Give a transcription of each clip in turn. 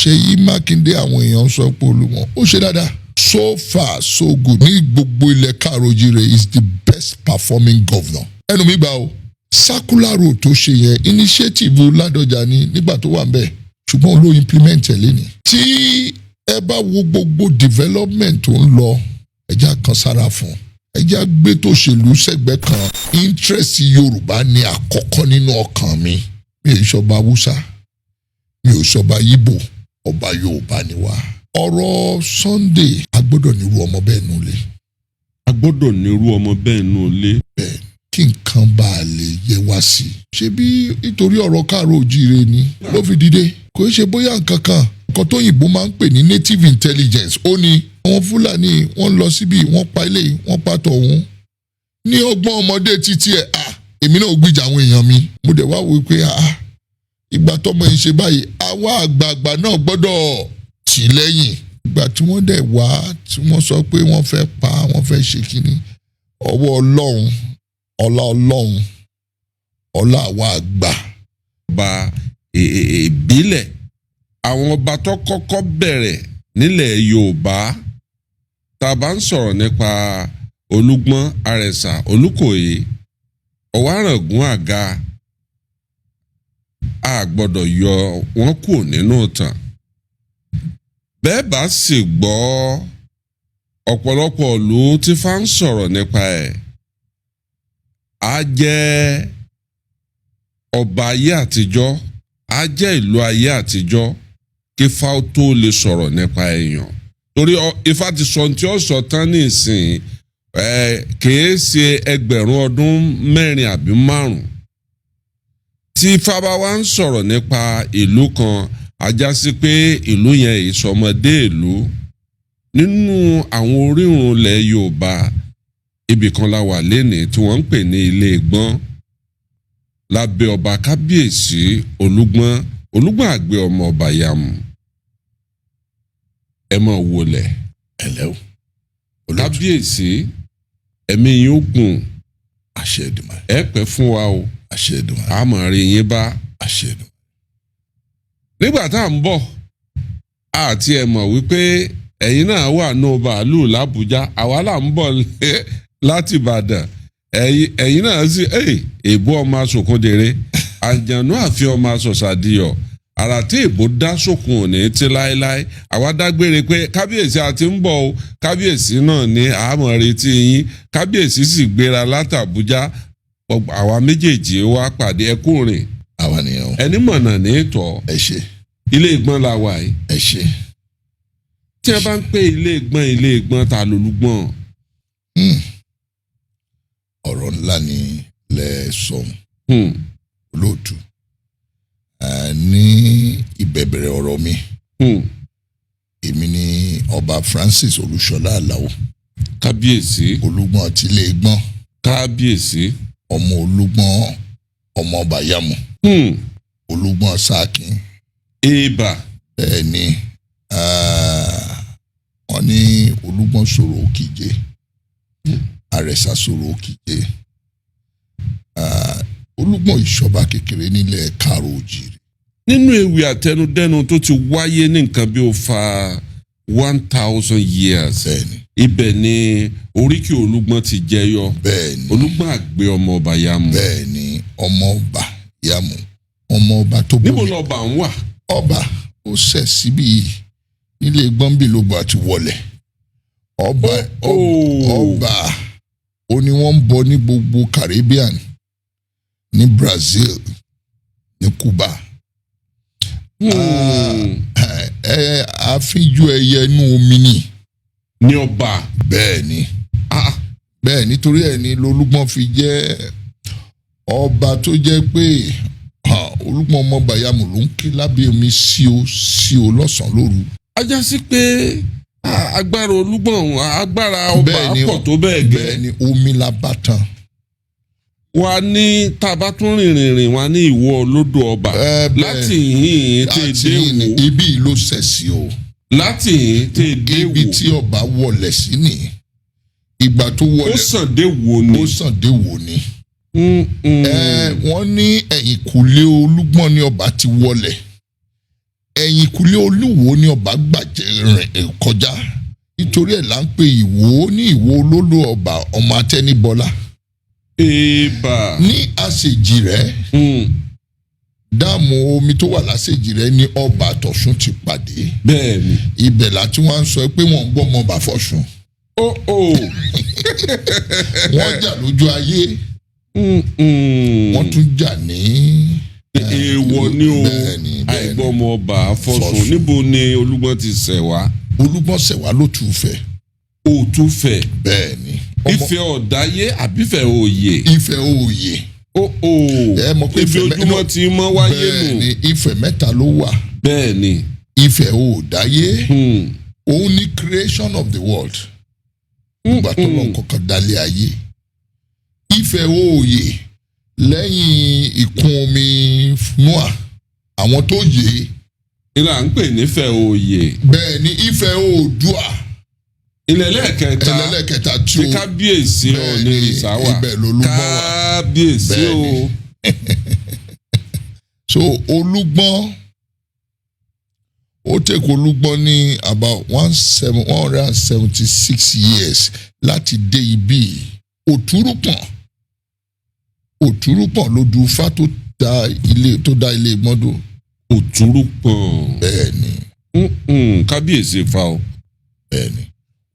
Ṣèyí Mákindé àwọn èèyàn sọ pé Olúmọ ó ṣe dáadáa. So far so good ní gbogbo ilẹ̀ Káàárọ̀-o-jíire is the best performing governor. Ẹnu mi gbà o. Circular road tó ṣe yẹn initiative Ládọjà ni nígbà tó wà ń bẹ̀ ṣùgbọ́n ló implement ẹ̀ lẹ́ni. Tí ẹ bá wo gbogbo development tó ń lọ ẹja kan sára fún ẹja gbé tó ṣèlú sẹ́gbẹ́ kan interest Yorùbá ní àkọ́kọ́ nínú ọkàn mi. Mi ò ṣọba Haúsá mi ò ṣọba Yíbò ọba Yorùbá ni wá. Ọ̀rọ̀ Sunday a gbọ́dọ̀ nírú ọmọ bẹ́ẹ̀ nù lé. A gbọ́dọ̀ nírú ọmọ bẹ́ẹ̀ nù lé. Bẹ́ẹ̀ kí nǹkan bá a lè yẹ wá sí i. Ṣé bí nítorí ọ̀rọ̀ Káàárọ̀-o-jíire ni ló fi dìde? Kò ṣe bóyá nǹkan kan. Nǹkan tó yìnbó máa ń pè ní native intelligence. Ó ní àwọn Fúlàní wọ́n lọ síbi wọ́n pa ilé wọ́n pa tọ̀hún. Ní ọgbọ́n ọmọdé títí ẹ̀ èmi náà gbìjà àwọn èèyàn mi. Mo dẹ̀ wá wí pé ìgbà tọ́mọ yìí ṣe báyìí àwa àgbààgbà náà gbọ́dọ̀ tì lẹ́yìn. Ìgbà tí wọ́n dẹ̀ wá tí wọ́n sọ pé wọ́n fẹ́ pa wọ́n fẹ́ ṣe kínní ọwọ́ Ọlọ́run ọlá Ọlọ́run ọlá àwa àgbà. Ọba ìbílẹ̀ àwọn ọba tó kọ́kọ́ bẹ̀rẹ̀ nílẹ̀ Yorùbá tá a bá ń sọ̀rọ̀ nípa Olúgbọ́n Àrẹ̀sà Olúkòyè Ọ̀wáràngún Àga a gbọ́dọ̀ yọ wọ́n kúrò nínú ìtàn. Bẹ́ẹ̀ bá sì gbọ́ ọ̀pọ̀lọpọ̀ ìlú tí fá ń sọ̀rọ̀ nípa ẹ̀ á jẹ́ ọba ayé àtijọ́ á jẹ́ ìlú ayé àtijọ́ kí Ifá tó lè sọ̀rọ̀ nípa èèyàn. Torí Ifá ti sọ tí ó sọ tán ní ìsìn kìí ṣe ẹgbẹ̀rún ọdún 4 àbí 5. Tí Ifá bá wá ń sọ̀rọ̀ nípa ìlú kan ajá sí pé ìlú yẹn ìsọmọdé ìlú. Nínú àwọn orírun ilẹ̀ Yorùbá ibì kan la wà lénìí tí wọ́n ń pè ní Ilé Ìgbọ́n lábẹ́ ọba kábíyèsí Olúgbọ́n àgbẹ̀ ọmọ ọba Yàmù. Ẹ máa wọlé ẹ̀lẹ́ o. Kábíyèsí ẹ̀mí yín ó gùn. Àṣẹ Èdùmàrè. Ẹ pẹ́ fún wa o. Àṣẹ Èdùmàrè. A máa rí yín bá. Àṣẹ Èdùmàrè. Nígbà tá à ń bọ̀ àti ẹ̀ mọ̀ wípé ẹ̀yin náà wà ní bàálù l'Àbújá àwa là ń bọ̀ láti Ìbàdàn ẹ̀yin náà sì èbó ọmọ asòkúndèrè àjànú àfi ọmọ asọ̀sàdìyọ̀ àrà tí èbó dá sókun òní tí láéláé àwa dágbére pé kábíyèsí àti ń bọ̀ o kábíyèsí náà ní àmọ̀ retí yín kábíyèsí sì gbéra látàbújá àwa méjèèjì wá pàdé ẹkùnrin. Àwa nìyẹn o. Ẹni mọ̀nà ní ìtọ́. Ẹ ṣé. Ilé Ìgbọ́n la wà yìí. Ẹ ṣé. Tí a bá ń pè Ilé Ìgbọ́n ta lolúgbọ́n. Ọ̀rọ̀ ńlá ni lẹ sọ̀hún. Olóòtú. Ní ìbẹ̀bẹ̀rẹ̀ ọ̀rọ̀ mi. Èmi ni ọba Francis Olúṣọlá Àlàó. Kábíyèsí. Olúgbọ́n ti Ilé Ìgbọ́n. Kábíyèsí. Ọmọ Olúgbọ́n ọmọ ọba Yàmù. Olúgbọ́n Sákìn. Èèbà. Bẹ́ẹ̀ ni wọ́n ní Olúgbọ́n sọ̀rọ̀ Òkìje. Àrẹ̀sà sọ̀rọ̀ Òkìje. Olúgbọ́n ìṣọba kékeré nílẹ̀ Káàárọ̀-o-jíire. Nínú ewì àtẹnudẹ́nu tó ti wáyé ní nǹkan bí ó fa 1000 years. Bẹ́ẹ̀ni. Ibẹ̀ ni oríkì Olúgbọ́n ti jẹyọ. Bẹ́ẹ̀ni. Olúgbọ́n àgbẹ̀ ọmọ ọba Yàmù. Bẹ́ẹ̀ni ọmọ ọba Yàmù ọmọ ọba tó bóyá. Níbo lọba ń wà? Ọba ó ṣẹ̀ síbi nílé gbọ́nbì ló bá ti wọlé. Ọba ó ní wọ́n ń bọ ní gbogbo Caribbean ní Brazil ní Cuba. Àfínjú ẹyẹ inú omi ni. Ní ọba. Bẹ́ẹ̀ni. Bẹ́ẹ̀ nítorí ẹ̀ ní Olúgbọ́n fi jẹ́ ọba tó jẹ́ pé Olúgbọ́n ọmọ ọba Yàmù ló ń ké lábẹ́ omi sí o lọ́sàn-án lóru. Ajá sí pé agbára Olúgbọ́n agbára ọba pọ̀ tó bẹ́ẹ̀ gẹ́. Bẹ́ẹ̀ni omi la bá tán. Wà ní tàbá tún rìnrìn wà ní ìwọ lódò ọba. Láti yìnyín tẹ dé wò. Ibi ló ṣẹ̀ sí o. Láti yìnyín tẹ dé wò. Ibi tí ọba wọlé sí ni. Ìgbà tó wọlé. Ó sàn dé wò ni. Ó sàn dé wò ni. Wọ́n ní ẹ̀yìnkùlé Olúgbọ́n ní ọba ti wọlé. ẹ̀yìnkùlé Olúwo ni ọba gbàjẹ́ rìn kọjá nítorí ẹ̀ là ń pe Ìwó ní Ìwó olólù ọba ọmọ Atẹ́nibọ́lá. Eba. Ní àṣejì rẹ̀ dáàmú omi tó wà lásèjì rẹ̀ ní ọba àtọ̀ṣun ti pàdé. Bẹ́ẹ̀ni. Ibẹ̀ láti wọ́n sọ pé wọ́n ń gbọ́ ọmọ ọba fọ̀ṣun. Wọ́n jà lójú ayé. Wọ́n tún jà ní. Èèwọ̀ ni o àìgbọ́mọ ọba fọ̀ṣun. Níbo ni Olúgbọ́n ti ṣẹ̀ wá? Olúgbọ́n ṣẹ̀ wá ló tún fẹ́. Ó tún fẹ́. Bẹ́ẹ̀ni. Ifẹ̀ ọ̀dáyé àbífẹ̀ òye. Ifẹ̀ òye. Ẹ mọ̀ pé Ifẹ̀ ojúmọ́ ti mọ́ wáyé nù. Bẹ́ẹ̀ni Ifẹ̀ mẹ́ta ló wà. Bẹ́ẹ̀ni. Ifẹ̀ òdáyé. Òun ni creation of the world. Ìgbà tó lọ kọ́kọ́ dálé ayé. Ifẹ̀ òye lẹ́yìn ìkún omi Noah àwọn tó yè. Ìlà ń pè nífẹ̀ òye. Bẹ́ẹ̀ni Ifẹ̀ Oòduà. Ilẹ̀ ẹlẹ́ẹ̀kẹta tí ó kábíyèsí Ọ̀nìrìṣà wà. Ibẹ̀ l'Olúgbọ́n wà. Kábíyèsí o. So Olúgbọ́n ó take Olúgbọ́n ní about 176 years láti dé ibi. Òtúrúpọ̀n ló du Ifá tó dá ilé Ìgbọ́ndò. Òtúrúpọ̀n. Bẹ́ẹ̀ni. Kábíyèsí Ifá o. Bẹ́ẹ̀ni.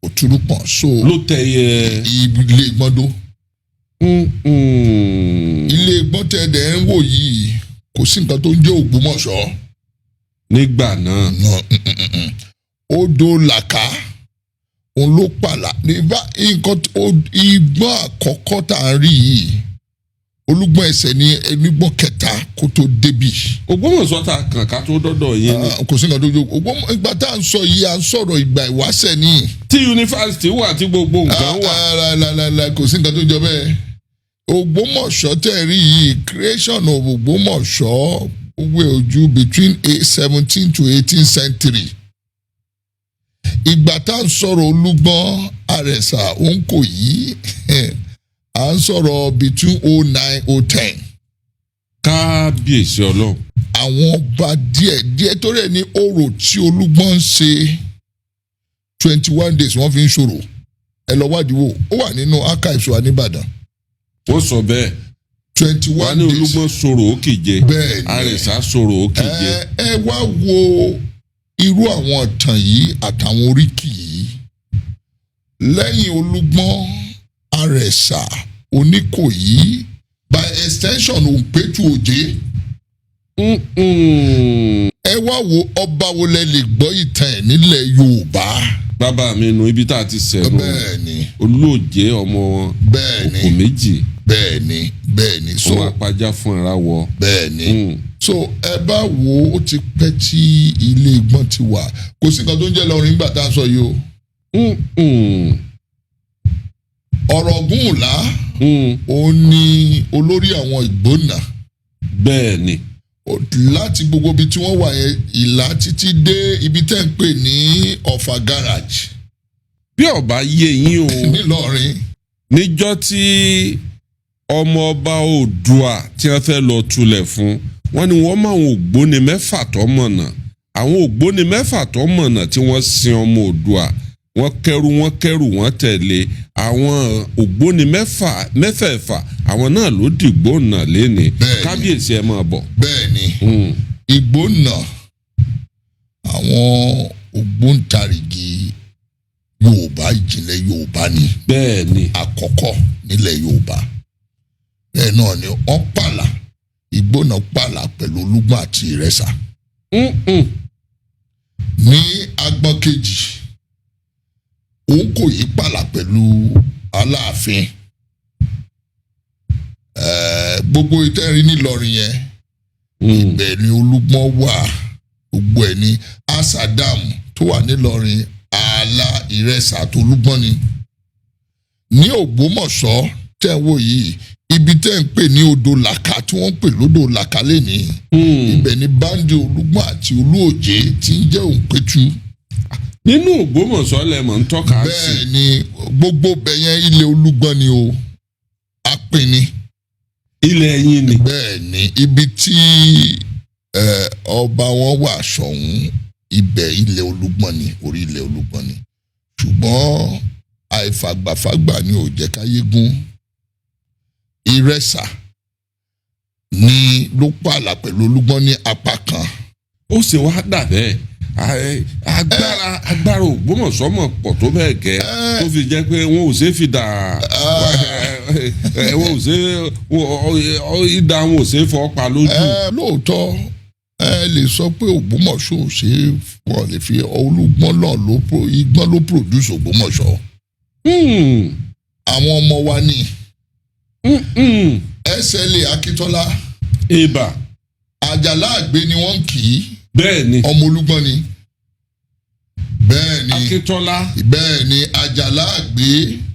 Òtúrúpọ̀n so. Ló tẹ̀yẹ. Ilé Ìgbọ́ndò. Ilé Ìgbọ́ntẹ̀dẹ̀ ń wò yìí kò sí nǹkan tó ń jẹ́ Ògbómọ̀ṣọ́. Nígbà náà. Odò Làká òun ló pàlà nígbà nǹkan ìgbọ́n àkọ́kọ́ tá a rí yìí Olúgbọ́n ẹsẹ̀ ní ẹnigbọ́n kẹta kó tó débì. Ògbómọ̀ṣọ́ ta kàn ká tó dọ́dọ̀ yẹn ni. Kò sí nǹkan tó jẹ́ ìgbà tá à ń sọ yìí à ń sọ̀rọ̀ ìgbà ìwáṣẹ̀ ni. Tí yunifásitì wà tí gbogbo nǹkan wà. Kò sí nǹkan tó jọ bẹ́ẹ̀. Ògbómọ̀ṣọ́ tẹ̀ rí yìí creation of Ògbómọ̀ṣọ́ wé ojú between 17th to 18th century. Ìgbà tá à ń sọ̀rọ̀ Olúgbọ́n Àrẹ̀sà Òǹkòyí à ń sọ̀rọ̀ between 09-010. Kábíyèsí Ọlọ́run. Àwọn ọba díẹ̀ tó rẹ̀ ní orò tí Olúgbọ́n ń ṣe 21 days wọ́n fi ń ṣòro. Ẹ lọ wádìí wò ó wà nínú archives wa nìbàdàn. Wọ́n sọ bẹ́ẹ̀. 21 days. Wọ́n ní Olúgbọ́n sọ̀rọ̀ òkèje. Bẹ́ẹ̀ni. Àrẹ̀sà sọ̀rọ̀ òkèje. Ẹ wá wo irú àwọn ìtàn yìí àtàwọn oríkì yìí. Lẹ́yìn Olúgbọ́n Àrẹ̀sà Oníkòyí by extension Òǹpẹ̀tù Òjé. Ẹ wá wo ọba wo lẹ lè gbọ́ ìtàn ẹ̀ nílẹ̀ Yorùbá. Bàbá mi nu ibi tá a ti sẹ̀nu. Bẹ́ẹ̀ni. Olóòjé ọmọ wọn. Bẹ́ẹ̀ni. Òkò méjì. Bẹ́ẹ̀ni. So ọmọ apájá fún ara wọ. Bẹ́ẹ̀ni. So ẹ bá wo ó ti pẹ́ tí ilé Ìgbọ́n ti wà kò sí nǹkan tó ń jẹ́ Ìlọrin nígbà tá a sọ yìí o. Ọ̀rọ̀gúnùlá òun ni olórí àwọn Ìgbónà. Bẹ́ẹ̀ni. Láti gbogbo ibi tí wọ́n wà yẹn Ìlá títí dé ibi tẹ́ ń pè ní Ọ̀fà garage. Bí ọba yé yín o. Nílọrin. Níjọ́ tí ọmọ ọba Oòduà tí wọ́n fẹ́ lọ tulẹ̀ fún wọ́n ní wọ́n máa ń ògbóni mẹ́fà tó mọ̀nà àwọn ògbóni mẹ́fà tó mọ̀nà tí wọ́n sin ọmọ Oòduà wọ́n kẹ́rù wọ́n tẹ̀lé àwọn ògbóni mẹ́fẹ̀ẹ̀fà àwọn náà ló dìgbò nà léni kábíyèsí ẹ máa bọ̀. Bẹ́ẹ̀ni Ìgbónà àwọn ògbóǹtarìgì Yorùbá ìjìnlẹ̀ Yorùbá ni. Bẹ́ẹ̀ni. Àkọ́kọ́ nílẹ̀ Yorùbá. Bẹ́ẹ̀ náà ni wọ́n pààlà Ìgbónà pààlà pẹ̀lú Olúgbọ́n àti Ìrẹsà. Ní agbọ́n kejì Òǹkòyí pààlà pẹ̀lú Aláàfin. Gbogbo ìtẹ́rin nílọrin yẹn ibẹ̀ ni Olúgbọ́n wà gbogbo ẹ̀ ní Asadam tó wà nílọrin Ààlà Ìrẹsà àti Olúgbọ́n ni. Ní Ògbómọ̀ṣọ́ tẹ́ ń wò yìí ibi tẹ́ ń pè ní odò Làká tí wọ́n ń pè lódò Làká lẹ́ni. Ibẹ̀ ni báńdì Olúgbọ́n àti Olúòjé tí ń jẹ́ Òǹpẹ̀tù. Nínú Ògbómọ̀ṣọ́ lẹ́mọ̀ ń tọ́ka sí. Bẹ́ẹ̀ ni gbogbo bẹ̀yẹn ilé Olúgbọ́n ni o Apin ni. Ilẹ̀ yín ni. Bẹ́ẹ̀ ni ibi tí ọba wọn wà Ṣọ̀ún, ibẹ̀ ilẹ̀ Olúgbọ́n ni, orí ilẹ̀ Olúgbọ́n ni, ṣùgbọ́n àìfàgbàfàgbà ni ò jẹ́ káyé gún. Ìrẹsà ni ló pààlà pẹ̀lú Olúgbọ́n ní apá kan. ó ṣe wá dà bẹ́ẹ̀ agbára Ògbómọ̀ṣọ́ mọ̀ pọ̀ tó bẹ́ẹ̀ gẹ́ tó fi jẹ́ pé wọn ò ṣe é fi dà wọn ò ṣe ìdá wọn ò ṣe é fọ́ pa lójú. lóòótọ́ lè sọ pé Ògbómọ̀ṣọ́ ò ṣe é wọ́n lè fi Olúgbọ́n náà Igbọ́n ló produce Ògbómọ̀ṣọ́. àwọn ọmọ wa ni SLA Akíntọ́lá ibà Àjàlá Àgbé ni wọ́n kì í. bẹ́ẹ̀ ni ọmọ Olúgbọ́n ni. bẹ́ẹ̀ ni Akíntọ́lá. bẹ́ẹ̀ ni Àjàlá Àgbé.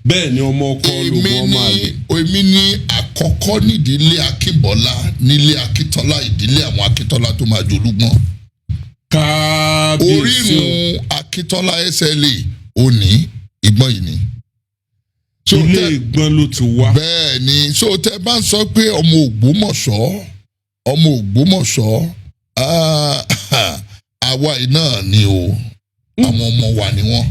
bẹ́ẹ̀ ni ọmọ ọkọ Olúgbọ́n máa lè. èmi ní àkọ́kọ́ nídìílé Akínbọ́lá nílé Akíntọ́lá, ìdílé àwọn Akíntọ́lá tó máa jolúgbọ́n. kábíyèsí orírun Akíntọ́lá SLA òní Ìgbọ́n yìí ni. ilé Ìgbọ́n ló ti wá. bẹ́ẹ̀ ni so tẹ bá ń sọ pé ọmọ Ògbómọ̀ṣọ́ àwa yìí náà ni o, àwọn ọmọ wa ni wọ́n.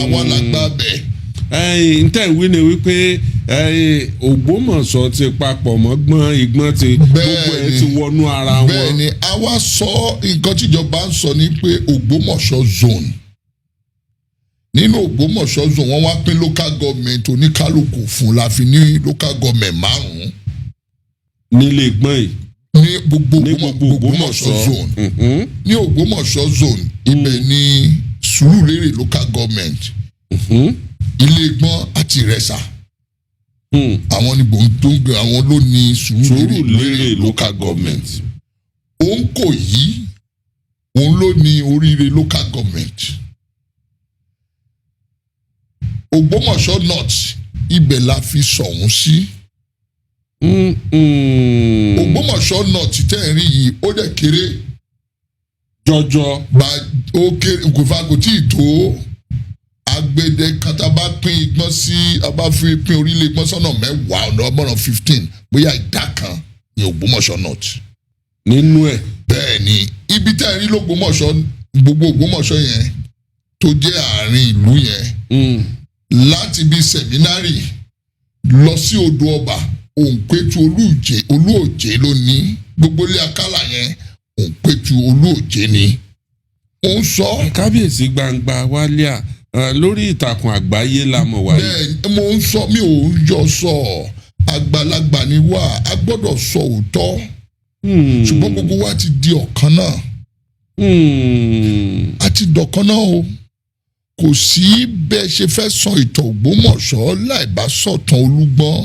àwa la gbà bẹ́ẹ̀. ntẹ̀ ìwé ni wípé Ògbómọ̀ṣọ́ ti papọ̀ mọ́ Ìgbọ́n ti gbogbo ẹ̀ ti wọnú ara wọn. bẹ́ẹ̀ ni àwa sọ nǹkan tíjọba ń sọ ni pé Ògbómọ̀ṣọ́ zone. nínú Ògbómọ̀ṣọ́ zone wọ́n wá pín local government oníkálukú fún la fi ní local government 5. nílé Ìgbọ́n yìí. ní gbogbo Ògbómọ̀ṣọ́ zone. ní Ògbómọ̀ṣọ́ zone ibẹ̀ ni Sùúrùlérè local government. Ilé Ìgbọ́n àti Ìrẹsà. àwọn ni gbòǹgbò àwọn ló ní Sùúrùlérè local government. Òǹkòyí òun ló ní Oríire local government. Ògbómọ̀ṣọ́ north ibẹ̀ la fi Ṣọ̀ún sí. Ògbómọ̀ṣọ́ north tẹ́ ẹ̀ rí yìí ó dẹ̀ kéré jọjọ. ó kéré kò tí ì tó agbede kata bá pín Ìgbọ́n sí abá fi pín orílẹ̀ Ìgbọ́n sọ́nà 10 ọ̀nà 15 bóyá ìdá kan ní Ògbómọ̀ṣọ́ north. nínú ẹ̀. bẹ́ẹ̀ ni ibi tẹ́ ẹ̀ rí lÓgbómọ̀ṣọ́ gbogbo Ògbómọ̀ṣọ́ yẹn tó jẹ́ àárín ìlú yẹn láti bí sẹ̀mínárì lọ sí odò ọba Òǹpẹ̀tù Olúòjé ló ní gbogbo ilé Akálà yẹn Òǹpẹ̀tù Olúòjé ni. ó ń sọ. kábíyèsí gbangba wálé lórí ìtàkùn àgbáyé la mọ̀ wáyé. bẹ́ẹ̀ mo ń sọ mi ò ń jọ sọ àgbàlagbà ni wá a gbọ́dọ̀ sọ òótọ́ ṣùgbọ́n gbogbo wa ti di ọ̀kan náà. a ti dọ̀kan náà o. kò sí bẹ́ẹ̀ ṣe fẹ́ sọ ìtàn Ògbómọ̀ṣọ́ láì bá sọ̀tàn Olúgbọ́n.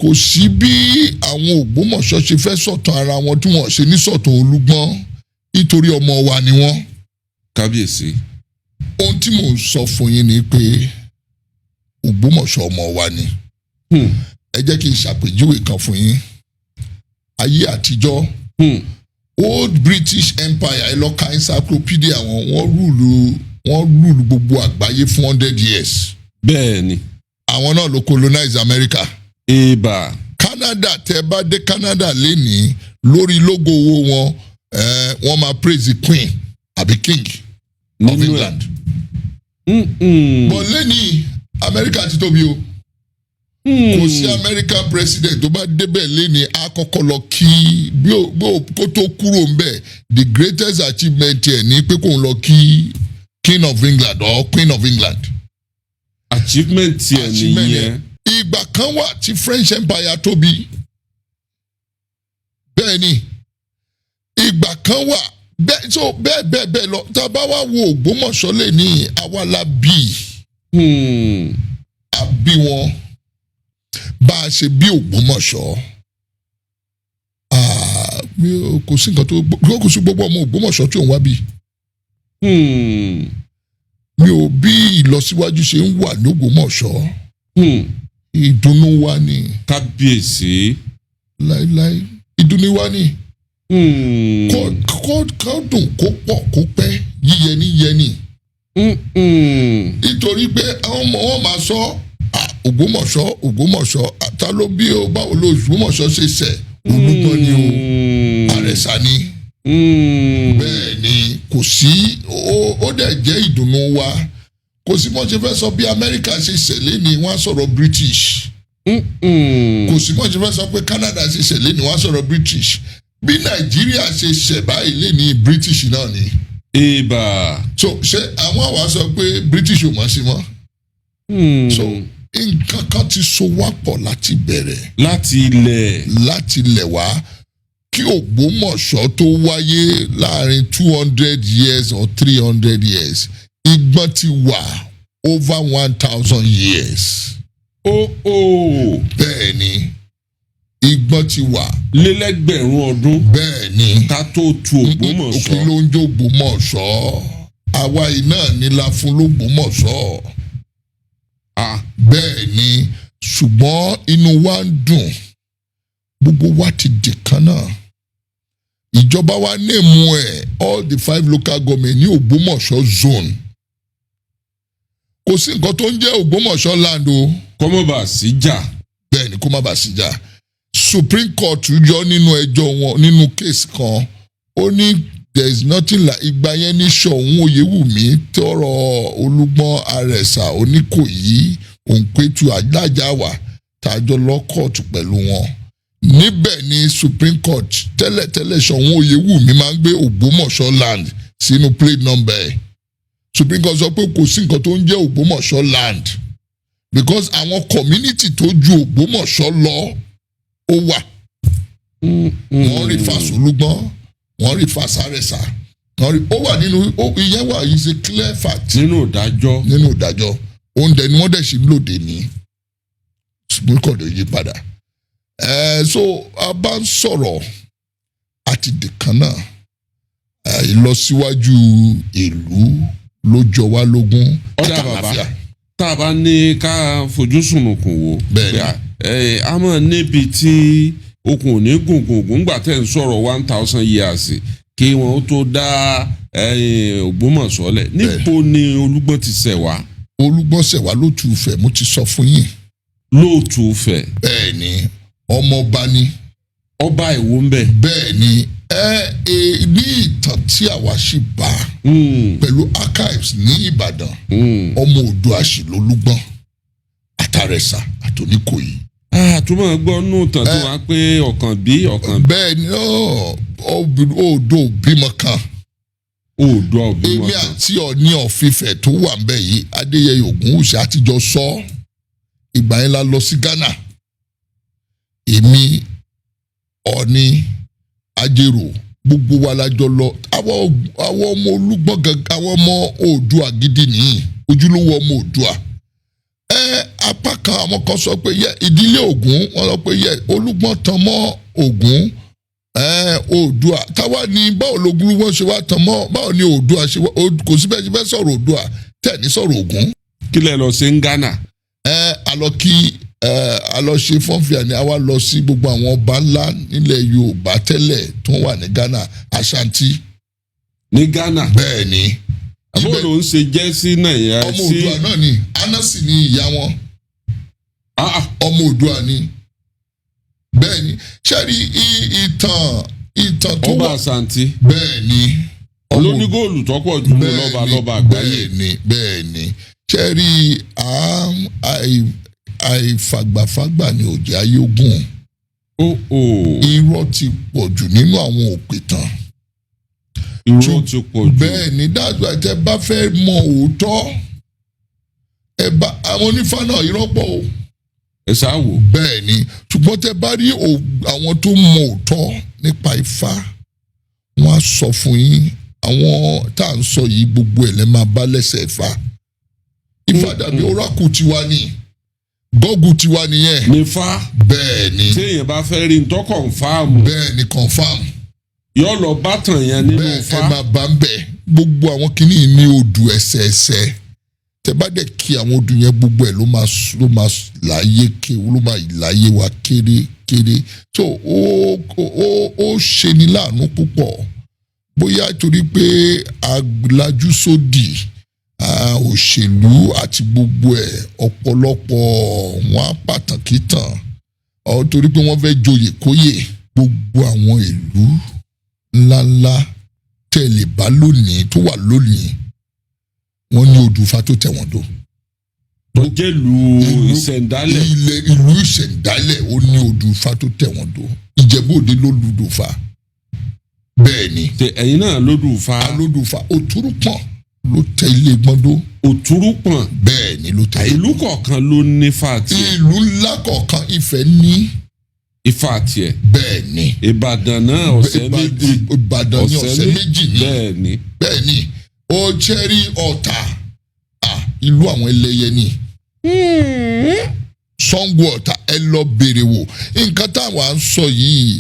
kò sí bí àwọn Ògbómọ̀ṣọ́ ṣe fẹ́ sọ̀tàn ara wọn tí wọ́n ṣe ní sọ̀tàn Olúgbọ́n nítorí ọmọ wa ni wọ́n. kábíyèsí. ohun tí mò ń sọ fún yín ni pé Ògbómọ̀ṣọ́ ọmọ wa ni. ẹ jẹ́ kí n ṣàpèjúwe kan fún yín. ayé àtijọ́ Old British Empire ẹ lọ ka encyclopedia wọ́n rúùlù gbogbo àgbáyé fún 100 years. bẹ́ẹ̀ ni. àwọn náà ló colonize America. ibà. Canada tẹ bá dé Canada lénìí lórí logo owó wọn wọ́n máa praise the Queen àbí King of England. bọ̀ lénìí America ti tóbi o. kò sí American president tó bá débẹ̀ lénìí á kọ́kọ́ lọ kí bí kó tó kúrò ńbẹ̀ the greatest achievement ẹ̀ ní pé kó ń lọ kí King of England or Queen of England. achievement ẹ̀ nìyẹn. ìgbà kan wà tí French Empire tóbi bẹ́ẹ̀ ni ìgbà kan wà bẹ́ẹ̀ lọ tá a bá wá wo Ògbómọ̀ṣọ́ lè ní àwa la bí a bí wọn bá a ṣe bí Ògbómọ̀ṣọ́ kò sí nǹkan tó kò sí gbogbo ọmọ Ògbómọ̀ṣọ́ tí òun wá bí. mi ò bí ìlọsíwájú ṣe ń wà ní Ògbómọ̀ṣọ́. ìdùnnú wa ni. kábíyèsí. láíláí ìdùnnú wa ni. kó dùn kó pọ̀ kó pẹ́ yíyẹni. nítorí pé àwọn ọmọ wọn máa sọ Ògbómọ̀ṣọ́ ta ló bí o báwo ló Ògbómọ̀ṣọ́ ṣe ṣẹ̀ Olúgbọ́n ni o, Àrẹ̀sà ni. Bẹ́ẹ̀ ni kò sí ó dẹ̀ jẹ́ ìdùnnú wa. Kò sí mọ́ ṣe fẹ́ sọ bí Amẹ́ríkà ṣe ṣẹlẹ̀ ni wọ́n á sọ̀rọ̀ British. Kò sí mọ́ ṣe fẹ́ sọ pé Canada ṣe ṣẹlẹ̀ ni wọ́n á sọ̀rọ̀ British. Bí Nàìjíríà ṣe ṣẹ̀ báyìí lé ní British náà ni. Ìbà. So ṣé àwọn àwa sọ pé British ò mọ̀ sí mọ́? So nǹkan kan ti so wá pọ̀ láti bẹ̀rẹ̀. Láti ilẹ̀ wá kí Ògbómọ̀ṣọ́ tó wáyé láàrin 200 years or 300 years. Ìgbọ́n ti wà over 1,000 years. Bẹ́ẹ̀ ni ìgbọ́n ti wà. Lélẹ́gbẹ̀rún ọdún. Bẹ́ẹ̀ ni ká tó tu Ògbómọ̀ṣọ́. Kí ló ń jó Ògbómọ̀ṣọ́? Àwa iná ni la fún l'Ógbómọ̀ṣọ́. Bẹ́ẹ̀ ni ṣùgbọ́n inú wa ń dùn gbogbo wa ti di kan náà. Ìjọba wa nèmú ẹ̀ all the 5 local government ní Ògbómọ̀ṣọ́ zone. Kò sí nǹkan tó ń jẹ́ Ògbómọ̀ṣọ́ land o. Kó má bàa sí jà. Bẹ́ẹ̀ ni kó má bàa sí jà. Supreme Court yọ nínú ẹjọ́ wọn nínú case kan ó ní there is nothing like ìgbà yẹn ní Ṣọ̀ún Oyèwùmí tọrọ Olúgbọ́n Àrẹ̀sà Oníkòyí Òǹpẹ̀tù Alájàwà tàjọ lọ court pẹ̀lú wọn. Níbẹ̀ ni Supreme Court tẹ́lẹ̀tẹ́lẹ̀ Ṣọ̀ún Oyèwùmí máa ń gbé Ògbómọ̀ṣọ́ land sínú plate number ẹ̀. Supreme Court sọ pé kò sí nǹkan tó ń jẹ́ Ògbómọ̀ṣọ́ land because àwọn community tó ju Ògbómọ̀ṣọ́ lọ ó wà. Wọ́n rí fàṣọ Olúgbọ́n wọ́n rí fàṣọ Àrẹ̀sà ó wà nínú ìyẹn wà is a clear fact. Nínú ìdájọ́ oúnjẹ ni wọ́n dẹ̀ ṣe lóde ní Supreme Court yí padà. So a bá ń sọ̀rọ̀ àti dìkan náà ìlọsíwájú ìlú ló jọ wá lógún. Ọ̀dà bàbá tá a bá ní ká fojú sùnùkùn wò. Bẹ́ẹ̀ni. A mọ̀ níbi tí okùn ò ní gùngùngùn gbà tẹ̀ ń sọ̀rọ̀ 1,000 years kí wọ́n tó dá Ògbómọ̀ṣọ́ lẹ̀. Níbo ni Olúgbọ́n ti ṣẹ̀ wá? Olúgbọ́n ṣẹ̀ wá lótú Ifẹ̀ mo ti sọ fún yín. Lótú Ifẹ̀. Bẹ́ẹ̀ni ọmọọba ni. Ọba Ìwó ń bẹ. Bẹ́ẹ̀ni ní ìtàn tí àwa ṣì bá pẹ̀lú archives ní Ìbàdàn ọmọ Oòduà sì lolúgbọ́n àtàrẹ̀sà àtòníkòyí. Àtúmọ̀ gbọ́ nù tàn tó wá pé ọ̀kan bí. Bẹ́ẹ̀ni Oòduà bímọ kan. Oòduà bímọ kan. Èmi àti Ọọ̀ni of Ifẹ̀ tó wà ń bẹ̀ yìí Adéyẹyè Ògúnwùsì àtijọ́ sọ ìgbà yẹn la lọ sí Ghana. Èmi Ọọ̀ni Ajérò gbogbo wa la jọ lọ àwọn ọmọ Olúgbọ́n gangan àwọn ọmọ Oòduà gidi nìyí ojúlówó ọmọ Oòduà. Apá kan àwọn kan sọ pé ìdílé Ògún wọ́n sọ pé Olúgbọ́n tan mọ́ Ògún Oòduà táwa ni báwo lógún wọ́n ṣe wá tan mọ́ báwo ni Oòduà ṣe wá kò síbẹ̀ ṣe fẹ́ sọ̀rọ̀ Oòduà tẹ̀ ní sọ̀rọ̀ Ògún. Kí lẹ lọ sí Ghana? A lọ ṣe fọ́nfìà ni a wá lọ sí gbogbo àwọn ọba ńlá nílẹ̀ Yorùbá tẹ́lẹ̀ tó wà ní Ghana Ashanti. Ní Ghana? Bẹ́ẹ̀ ni. Àbúrò ló ń ṣe jẹ́ sí Nàìjíríà sí. Ọmọ Oòduà náà ni Anasi ni ìyá wọn. Ọmọ Oòduà ni. Bẹ́ẹ̀ ni ṣẹ́rí ìtàn tó wà. Ọba Ashanti. Bẹ́ẹ̀ ni. Olónígóòlù tọ́pọ̀ jù lọ lọ́ba àgbáyé. Bẹ́ẹ̀ ni ṣẹ́rí àìfàgbàfàgbà ni òjì ayé ogun. Irọ́ ti pọ̀ jù nínú àwọn òpìtàn. Irọ́ ti pọ̀ jù. Bẹ́ẹ̀ ni dájú àti ẹ bá fẹ́ mọ òótọ́ àwọn onífá náà irọ́ pọ̀ o. Ẹ ṣáàwò. Bẹ́ẹ̀ ni ṣùgbọ́n tẹ bá rí àwọn tó mọ òótọ́ nípa Ifá wọ́n á sọ fún yín àwọn tá à ń sọ yìí gbogbo ẹ̀ lẹ́ máa bá lẹ́sẹ̀ Ifá. Ifá dàbí orákù tiwa ni gọ́gù tiwa nìyẹn. Nífá. Bẹ́ẹ̀ ni. Téèyàn bá fẹ́ rí ntọ́ kọ̀ǹfàmù. Bẹ́ẹ̀ ni kọ̀ǹfàmù. Yọ lọ bátàn yẹn nínú Ifá. Bẹ́ẹ̀ ẹ máa bá ń bẹ̀ gbogbo àwọn kìíní ní odù ẹsẹẹsẹ tẹ bá dẹ̀ kí àwọn odù yẹn gbogbo ẹ̀ ló máa láyé wa kéré so ó ṣe ní láàánú púpọ̀ bóyá torí pé alájú sódì òṣèlú àti gbogbo ẹ̀ ọ̀pọ̀lọpọ̀ wọn á pàtàkì tàn torí pé wọ́n fẹ́ joyè kóyè gbogbo àwọn ìlú ńláńlá tẹ̀lé bá lónìí tó wà lónìí wọ́n ní odù Ifá tó tẹ̀ wọ́n dó. tó jẹ́ ìlú ìṣẹ̀ǹdálẹ̀. ìlú ìṣẹ̀ǹdálẹ̀ ó ní odù Ifá tó tẹ̀ wọ́n dó. Ìjẹ̀bú Òde ló lùdò Ifá. bẹ́ẹ̀ ni. ẹ̀yin náà lódù Ifá. alódù Ifá Òtúrúpọ̀n ló tẹ ilé Gbọ́ndó. Òtúrúpọ̀n. bẹ́ẹ̀ ni ló tẹ ilé Gbọ́ndó. ìlú kọ̀ọ̀kan ló ní Ifá tiẹ̀. ìlú ńlá kọ̀ọ̀kan Ifẹ̀ ní Ifá tiẹ̀. bẹ́ẹ̀ ni. Ìbàdàn náà ọ̀sẹ̀ méjì. Ìbàdàn ní ọ̀sẹ̀ méjì ní. bẹ́ẹ̀ ni. bẹ́ẹ̀ ni ó jẹ́rí Ọ̀tà ìlú àwọn ẹlẹ́yẹ ni. Ṣàngó Ọ̀tà ẹ lọ béèrè wò nǹkan táwọn à ń sọ yìí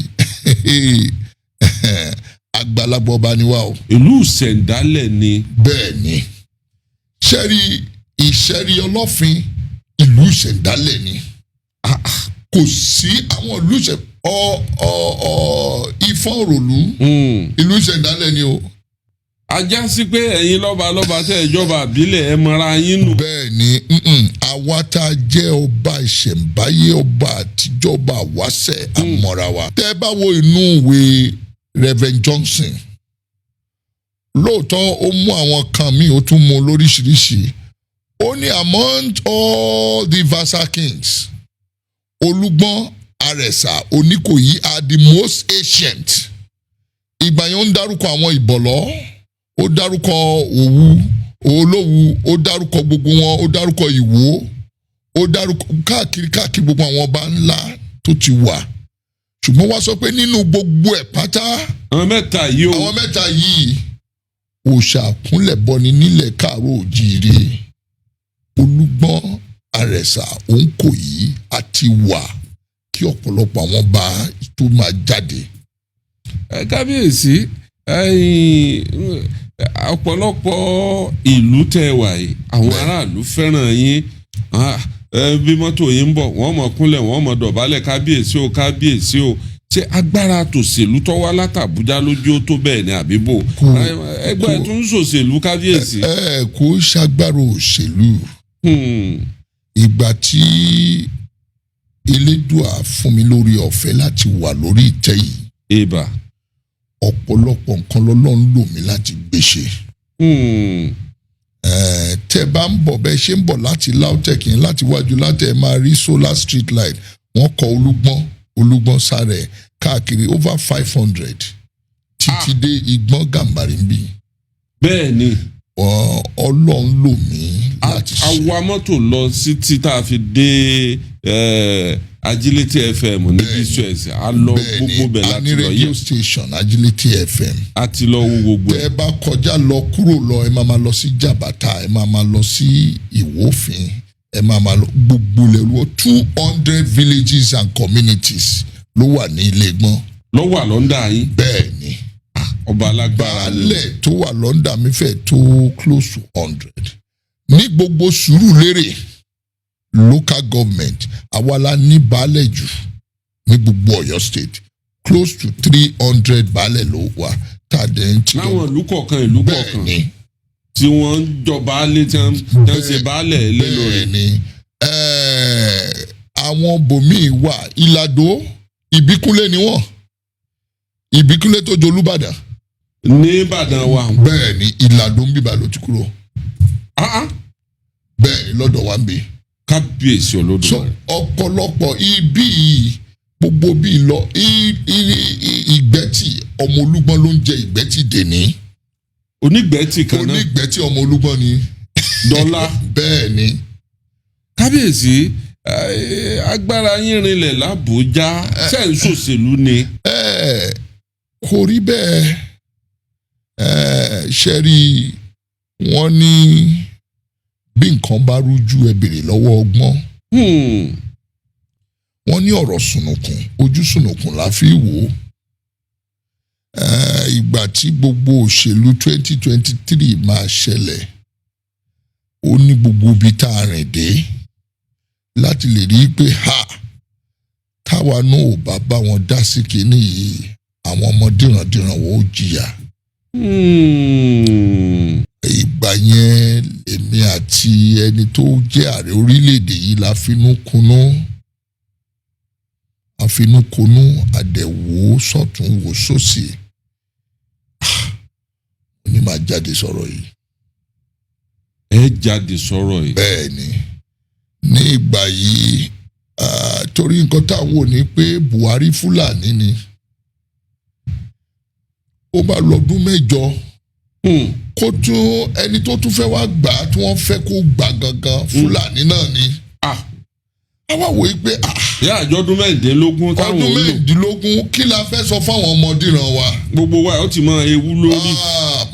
àgbàlagbà ọba ni wá o. ìlú ìṣẹ̀ǹdálẹ̀ ni. bẹ́ẹ̀ ni ṣẹ́rí ìṣẹ́rí Ọlọ́fin ìlú ìṣẹ̀ǹdálẹ̀ ni. kò sí àwọn ìlú Ifá Òròlú ìlú ìṣẹ̀ǹdálẹ̀ ni o. ajá sí pé ẹ̀yin lọ́ba tẹ́ ìjọba àbílẹ̀ ẹ mọ̀ra yín nù. bẹ́ẹ̀ ni àwa tá a jẹ́ ọba ìṣẹ̀ǹbáyé ọba àtijọ́ ọba àwáṣẹ̀ àmọ́ra wa. tẹ́ ẹ bá wo inú ìwé Reverend Johnson lóòótọ́ ó mú àwọn kan míì ó tún mú lóríṣiríṣi. ó ní among all the Vassal kings Olúgbọ́n Àrẹ̀sà Oníkòyí are the most ancient. ìgbà yẹn ó ń dárúkọ àwọn Ìbọ̀lọ́ ó dárúkọ Òwu Olówu ó dárúkọ gbogbo wọn ó dárúkọ Ìwó ó dárúkọ káàkiri gbogbo àwọn ọba ńlá tó ti wà ṣùgbọ́n wá sọ pé nínú gbogbo ẹ̀ pátá àwọn mẹ́ta yìí òòṣà àkúnlẹ̀bọni nílẹ̀ káàró òjíire Olúgbọ́n Àrẹ̀sà Òǹkòyí àti wà kí ọ̀pọ̀lọpọ̀ àwọn ọba tó máa jáde. kábíyèsí ọ̀pọ̀lọpọ̀ ìlú tẹ́ wà yìí àwọn aráàlú fẹ́ràn yín bí mọ́tò yín ń bọ̀ wọ́n mọ̀ kúnlẹ̀ wọ́n mọ̀ dọ̀bálẹ̀ kábíyèsí o ṣé agbára tòṣèlú tó wá látàbújá lójú ó tó bẹ́ẹ̀ ni àbíbò ẹgbẹ́ tó ń ṣòṣèlú kábíyèsí. kò ṣàgbára òṣèlú ìgbà tí Elédùà fún mi lórí ọ̀fẹ́ láti wà lórí ìtẹ́ yìí. Ìbà. ọ̀pọ̀lọpọ̀ nǹkan lọ́lọ́run lò mí láti gbéṣe. tẹ́ bá ń bọ̀ bẹ́ẹ̀ ṣe ń bọ̀ láti LAUTECH yẹn láti wájú láti ẹ̀ máa rí solar street light wọ́n kọ Olúgbọ́n sáré káàkiri over 500 títí dé Ìgbọ́n Gàmbàrí bí. bẹ́ẹ̀ ni. Ọlọ́run lò mí láti ṣe. àwa mọ́tò lọ sí títà fi dé Agility FM ní bcs a lọ gbogbo bẹ̀ láti lọ yẹ. bẹ́ẹ̀ni a ní radio station Agility FM. a ti lọ wo gbogbo ẹ̀. tẹ́ bá kọjá lọ kúrò lọ ẹ máa lọ sí Jàbátà ẹ máa lọ sí Ìwófin ẹ máa lọ gbogbo lẹ́rú 200 villages and communities ló wà ní Ilégbọ́n. ló wà lọ́ndà yín. bẹ́ẹ̀ni. ọba alágbára ni. baálẹ̀ tó wà lọ́ndà mi fẹ́ tó close to 100. ní gbogbo Sùúrùlérè local government àwa la ní baálẹ̀ jù ní gbogbo Ọ̀yọ́ state close to 300 baálẹ̀ ló wà tá a dẹ̀ ń tí. láwọn ìlú kọ̀ọ̀kan bẹ́ẹ̀ni tí wọ́n ń jọ baálẹ̀ tí wọ́n ṣe baálẹ̀ lé lórí. bẹ́ẹ̀ni àwọn bòmíì wà Ìlàdó Ìbíkúnlé ni wọ́n Ìbíkúnlé tó jọ Olúbàdàn. ní Ìbàdàn wa. bẹ́ẹ̀ni Ìlàdó ń bíbà ló ti kúrò. bẹ́ẹ̀ni lọ́dọ̀ wa ń bí. kábíyèsí Olódùmarè. so ọ̀pọ̀lọpọ̀ ibi gbogbo bíi lọ Ìgbẹ́tì ọmọ Olúgbọ́n ló ń jẹ Ìgbẹ́tì dèní. Onígbẹ́tì kan náà. Onígbẹ́tì ọmọ Olúgbọ́n ni. dọ́là. bẹ́ẹ̀ni. kábíyèsí agbára yín rinlẹ̀ l'Àbújá ṣe ń ṣòṣèlú ni. kò rí bẹ́ẹ̀ ṣe rí wọ́n ní bí nǹkan bá rújú ẹ bèrè lọ́wọ́ ọgbọ́n. wọ́n ní ọ̀rọ̀ sùnùkùn ojú sùnùkùn la fi wò ó. ìgbà tí gbogbo òṣèlú 2023 máa ṣẹlẹ̀ ó ní gbogbo ibi tá a rìn dé láti lè rí i pé táwa náà ò bá bá wọn dá sí kinní yìí àwọn ọmọ dìrandìran wọn ò jìyà. ìgbà yẹn èmi àti ẹni tó jẹ́ ààrẹ orílẹ̀-èdè yìí la finú kunú àfinúkonú àdẹ̀wò sọ̀tún wò sósì ní máa jáde sọ̀rọ̀ yìí. ẹ jáde sọ̀rọ̀ yìí. bẹ́ẹ̀ ni ní ìgbà yìí torí nǹkan táwọn wò ní pé Buhari Fúlàní ni ó bá lọ́dún 8 kó tún ẹni tó tún fẹ́ wá gbà tí wọ́n fẹ́ kó gbà gangan Fúlàní náà ni. àwa wòye pé ìyá àjọ̀dún 15 táwọn ọdún 15 kí la fẹ́ sọ fáwọn ọmọdéran wa. gbogbo wa ó ti mọ ewu lórí.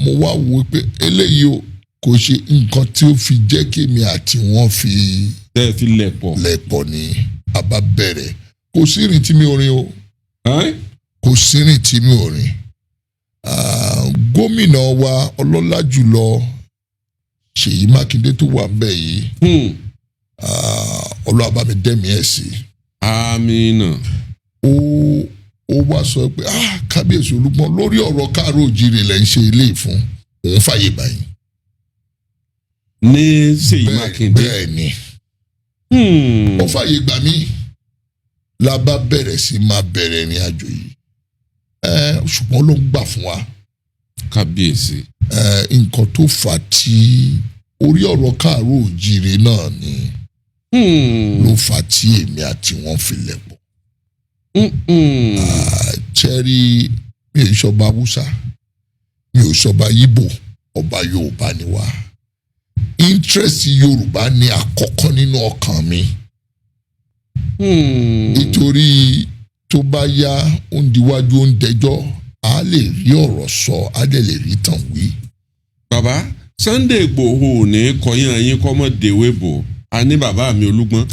mo wá wò pé eléyìí o kò ṣe nǹkan tí ó fi jẹ́ kémi àti wọ́n fi lẹ̀pọ̀ ní àbá bẹ̀rẹ̀ kò sí ìrìn tí mi ò rìn o kò sí ìrìn tí mi ò rìn. Gómìnà wa ọlọ́lá jùlọ Ṣèyí Mákindé tó wà ń bẹ̀ yìí Ọlọ́run bá mi dẹ́mi ẹ̀ sí. Àmín. ó wá sọ pé kábíyèsí Olúgbọ́n lórí ọ̀rọ̀ káàró òjìrè lẹ́ ń ṣe ilé ìfún òun fàyè báyìí. ní Ṣèyí Mákindé. bẹ́ẹ̀ ni ó fàyè gbà mí la bá bẹ̀rẹ̀ sí máa bẹ̀rẹ̀ ìrìn àjò yìí ṣùgbọ́n ló ń gbà fún wa. kábíyèsí. nǹkan tó fà tí orí ọ̀rọ̀ káàró òjìrè náà ni ló fà tí èmi àti wọn fi lẹ̀pọ̀. Chẹ́rí mi ò sọba Haúsá mi ò sọba Yíbò ọba Yorùbá ni wá. Interest Yorùbá ni àkọ́kọ́ nínú ọkàn mi. Nítorí tó bá yá òǹdíwájú òǹdẹjọ́ a lè rí ọ̀rọ̀ sọ a lè rí tàn wí. bàbá Sunday Igboho ní kọyán yín kọ́mọ dèwé bò a ní bàbá mi Olúgbọ́n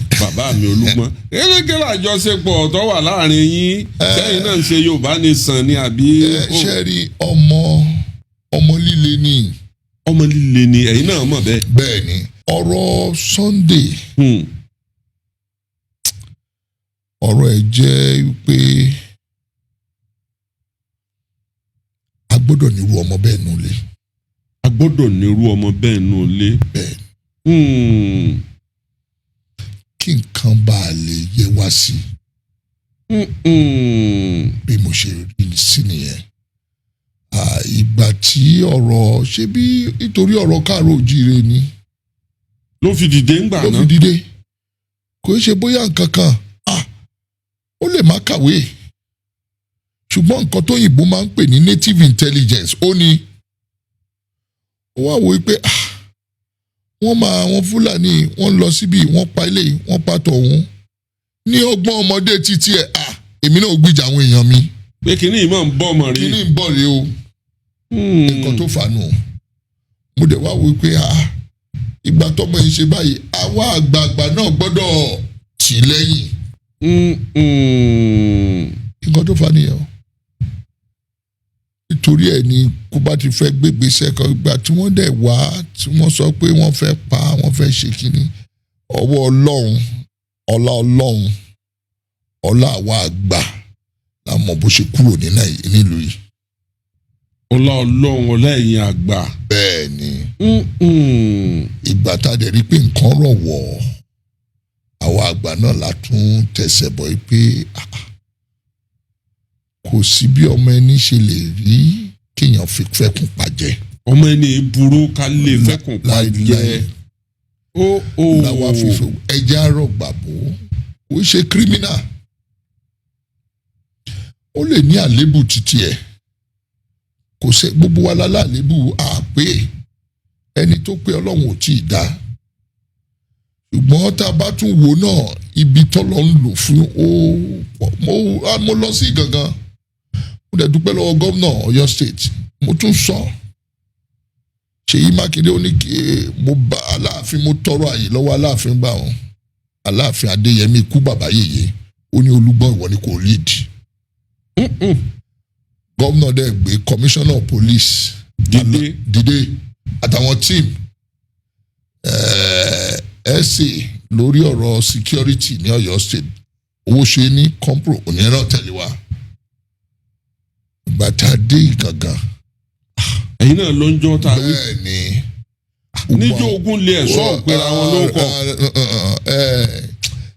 kékeré àjọṣepọ̀ tó wà láàrin yín sẹ́yìn náà ń ṣe Yorùbá Nation ni àbí. ṣe rí ọmọ líle ni. ọmọ líle ni ẹ̀yin náà mọ̀ bẹ́ẹ̀. bẹ́ẹ̀ ni ọ̀rọ̀ Sunday ọ̀rọ̀ ẹ̀ jẹ́ pé a gbọ́dọ̀ nírú ọmọ bẹ́ẹ̀ nulẹ̀. a gbọ́dọ̀ nírú ọmọ bẹ́ẹ̀ nulẹ̀. bẹ́ẹ̀ kí nǹkan bá a lè yẹ wá sí. bí mo ṣe rí sí nìyẹn. ìgbà tí ọ̀rọ̀ ṣe bí nítorí ọ̀rọ̀ káàró òjìrè ni. ló fi dìde ńgbà náà. ló fi dìde kò ṣe bóyá nǹkan kan ó lè má kàwé ṣùgbọ́n nǹkan tó yìnbó máa ń pè ní native intelligence ó ní ó wá wò pé àwọn Fúlàní wọ́n lọ síbi wọ́n pa ilé wọ́n pa tọ̀hún ní ọgbọ́n ọmọdé títí ẹ̀ èmi náà gbìjà àwọn èèyàn mi. pé kínní ìmọ̀ ń bọ̀ ọmọ rí. kínní ń bọ̀ rí o nǹkan tó fà nù mo dẹ̀ wá wò pé ìgbà tọ́mọ yìí ṣe báyìí àwa àgbààgbà náà gbọ́dọ̀ tì lẹ́yìn. nǹkan tó fà nìyẹn o nítorí ẹ̀ ni kó bá ti fẹ́ gbégbèsè kan gbà tí wọ́n dẹ̀ wá tí wọ́n sọ pé wọ́n fẹ́ pa wọ́n fẹ́ ṣe kínní ọwọ́ Ọlọ́run ọlá àwa àgbà la mọ̀ bó ṣe kúrò nílùú yìí. ọlá Ọlọ́run ọlá ẹ̀yin àgbà. bẹ́ẹ̀ ni ìgbà tá a dẹ̀ rí pé nǹkan rọ̀ wọ̀ àwa àgbà náà la tún tẹ̀sẹ̀ bọ̀ pé kò sí bí ọmọ ẹni ṣe lè rí kéèyàn fi fẹ́kùn pàjẹ́. ọmọ ẹni burú ká lè fẹ́kùn pàjẹ́. làwa fífò ẹjẹ́ àárọ̀ gbàgbó ó ṣe kírímínà ó lè ní àlébù títí ẹ̀ kò sẹ́ gbogbo wa lálẹ́ àlébù àpé ẹni tó pé Ọlọ́run ò tí ì dá ṣùgbọ́n tá a bá tún wò náà ibi tọ́lọ́ ń lò fún mo lọ sí gangan mo dẹ̀ dúpẹ́ lọ́wọ́ gómìnà Ọ̀yọ́ state mo tún sọ Ṣèyí Mákindé ó ní kí mo bá Aláàfin mo tọrọ àyè lọ́wọ́ Aláàfin gbà wọn Aláàfin Adéyẹmí ikú bàbá yèyé ó ní Olúgbọ́n ìwọ ni kò lead gómìnà dẹ̀ gbé commissioner of police dìde àtàwọn team SA lórí ọ̀rọ̀ security ní Ọ̀yọ́ state owó ṣe ní compro oníràn tẹ̀lé wa bàtà dé ìgangan. ẹ̀yin náà ló ń jọ́ ta wí. bẹ́ẹ̀ ni. níjọ́ ogun lé ẹ̀ṣọ́ òpera wọn ló kọ.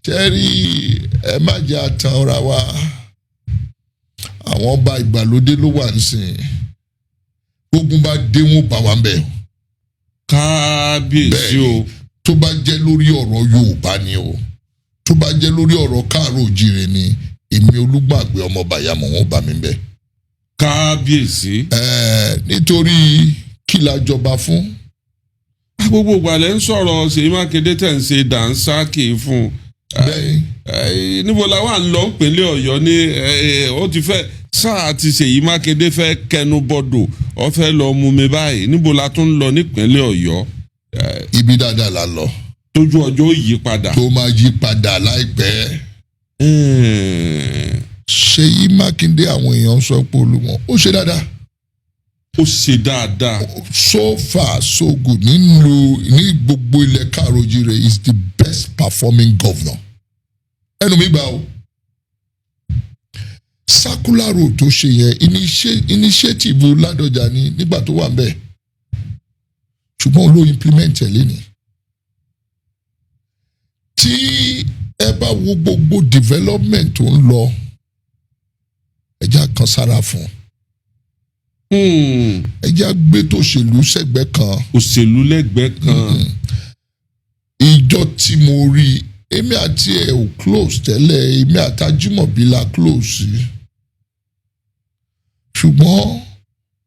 tẹ́rí ẹ má jẹ́ àtàn ọ̀ra wa àwọn ọba ìgbàlódé ló wà nísìnyí ogun bá dé wọn bá wa ń bẹ̀. kábíyèsí o. tó bá jẹ́ lórí ọ̀rọ̀ Yorùbá ni o tó bá jẹ́ lórí ọ̀rọ̀ káàró òjìrè ni èmi Olúgbàgbé ọmọ Bàyámọ̀ wọn bá mi bẹ̀. kábíyèsí. nítorí kí la jọba fún. gbogbo ìgbàlẹ̀ ń sọ̀rọ̀ Ṣèyí Mákindé tẹ̀ ń ṣe dànsákì fún un. níbo la wà ń lọ ìpínlẹ̀ Ọ̀yọ́ ní ó ti fẹ́ sáà ti Ṣèyí Mákindé fẹ́ kẹnu bọ́dọ̀ ó fẹ́ lọ mú mi báyìí níbo la tún lọ nípínlẹ̀ Ọ̀yọ́. ibi dáadáa la lọ. tójú ọjọ́ ó yí padà. tó máa yí padà láìpẹ́. Ṣèyí Mákindé àwọn èèyàn sọ pé olúmọ ó ṣe dáadáa. ó ṣe dáadáa. so far so good ní gbogbo ilẹ̀ káàró-o-jíire is the best performing governor. ẹnu mi gbà o. circular road tó ṣe yẹn initiative Ládọjà ni nígbà tó wà ń bẹ̀. ṣùgbọ́n ló implement ẹ̀ lẹ́ni. tí ẹ bá wo gbogbo development tó ń lọ ẹja kan sára fún ẹja gbé tó òṣèlú sẹ́gbẹ́ kan. òṣèlú lẹ́gbẹ̀ẹ́ kan. ìjọ tí mo rí èmi àti ẹ̀ ò close tẹ́lẹ̀ èmi àti Ajímọ̀bí la close ṣùgbọ́n